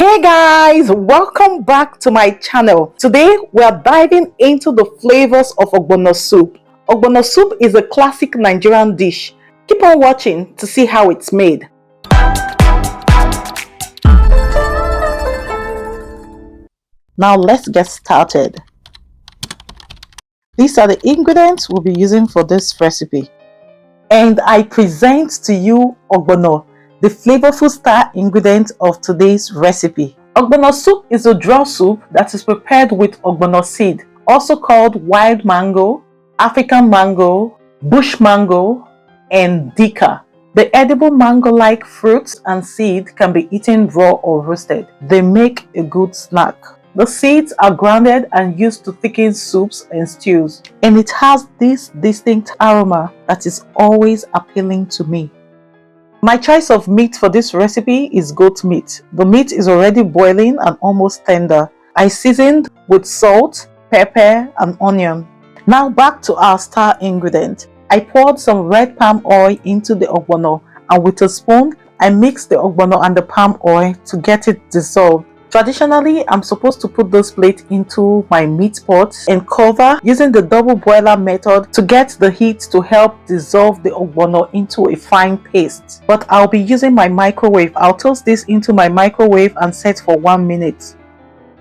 Hey guys, welcome back to my channel. Today we are diving into the flavors of Ogbono soup. Ogbono soup is a classic Nigerian dish. Keep on watching to see how it's made. Now let's get started. These are the ingredients we'll be using for this recipe. And I present to you Ogbono, the flavorful star ingredient of today's recipe. Ogbono soup is a draw soup that is prepared with ogbono seed, also called wild mango, African mango, bush mango, and dika. The edible mango-like fruits and seed can be eaten raw or roasted. They make a good snack. The seeds are grounded and used to thicken soups and stews, and it has this distinct aroma that is always appealing to me. My choice of meat for this recipe is goat meat. The meat is already boiling and almost tender. I seasoned with salt, pepper, and onion. Now back to our star ingredient. I poured some red palm oil into the ogbono, and with a spoon, I mixed the ogbono and the palm oil to get it dissolved. Traditionally, I'm supposed to put this plate into my meat pot and cover using the double boiler method to get the heat to help dissolve the ogbono into a fine paste. But I'll be using my microwave. I'll toast this into my microwave and set for 1 minute.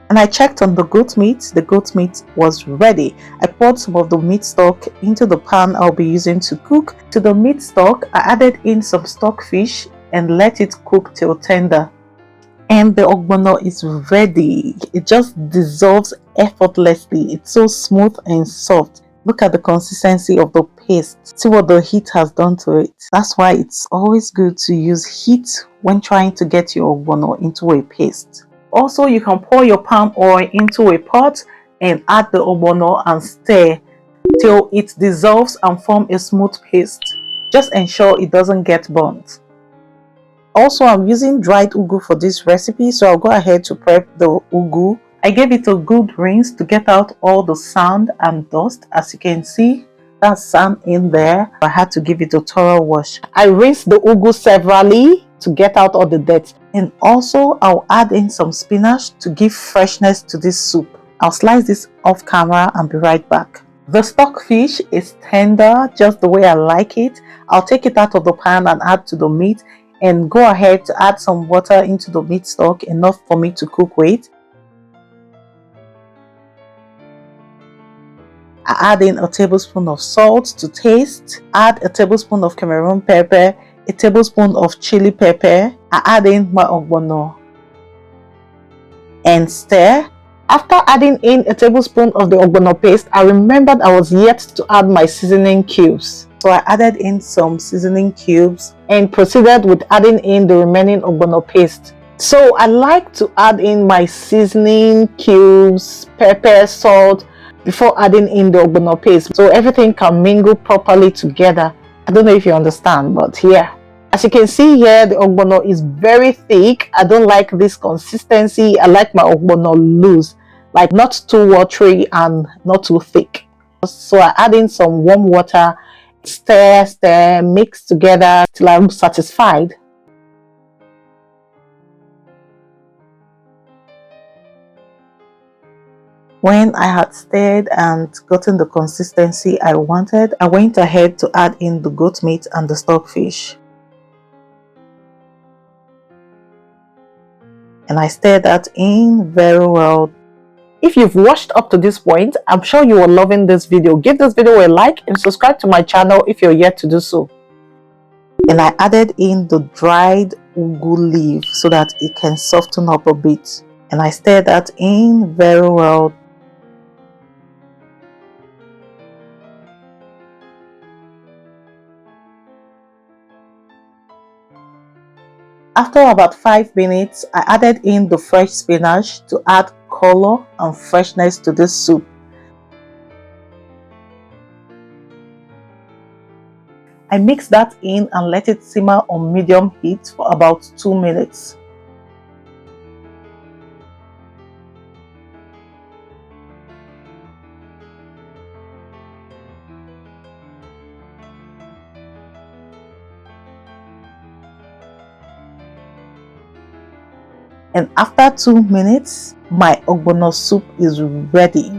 And I checked on the goat meat. The goat meat was ready. I poured some of the meat stock into the pan I'll be using to cook. To the meat stock, I added in some stockfish and let it cook till tender. And the ogbono is ready. It just dissolves effortlessly. It's so smooth and soft. Look at the consistency of the paste. See what the heat has done to it. That's why it's always good to use heat when trying to get your ogbono into a paste. Also, you can pour your palm oil into a pot and add the ogbono and stir till it dissolves and forms a smooth paste. Just ensure it doesn't get burnt. Also, I'm using dried ugu for this recipe, so I'll go ahead to prep the ugu. I gave it a good rinse to get out all the sand and dust. As you can see, that's sand in there. I had to give it a thorough wash. I rinsed the ugu severally to get out all the dirt. And also, I'll add in some spinach to give freshness to this soup. I'll slice this off camera and be right back. The stockfish is tender, just the way I like it. I'll take it out of the pan and add to the meat. And go ahead to add some water into the meat stock, enough for me to cook with. I add in a tablespoon of salt to taste. Add a tablespoon of Cameroon pepper, a tablespoon of chili pepper. I add in my ogbono and stir. After adding in a tablespoon of the ogbono paste, I remembered I was yet to add my seasoning cubes. So I added in some seasoning cubes and proceeded with adding in the remaining ogbono paste. So I like to add in my seasoning cubes, pepper, salt before adding in the ogbono paste, so everything can mingle properly together. I don't know if you understand, but yeah. As you can see here, the ogbono is very thick. I don't like this consistency. I like my ogbono loose, like not too watery and not too thick. So I add in some warm water. Stir, mix together till I'm satisfied. When I had stirred and gotten the consistency I wanted, I went ahead to add in the goat meat and the stockfish. And I stirred that in very well. If you've watched up to this point, I'm sure you are loving this video. Give this video a like and subscribe to my channel if you're yet to do so. And I added in the dried ugu leaf so that it can soften up a bit. And I stirred that in very well. After about 5 minutes, I added in the fresh spinach to add color and freshness to this soup. I mixed that in and let it simmer on medium heat for about 2 minutes. And after 2 minutes, my ogbono soup is ready.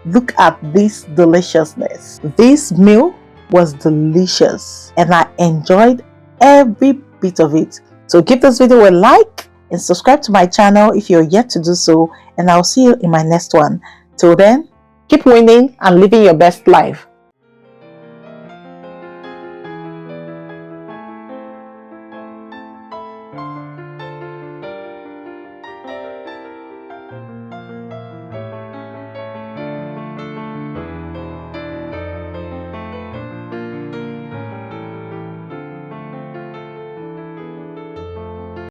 Look at this deliciousness. This meal was delicious and I enjoyed every bit of it. So give this video a like and subscribe to my channel if you're yet to do so, and I'll see you in my next one. Till then, keep winning and living your best life.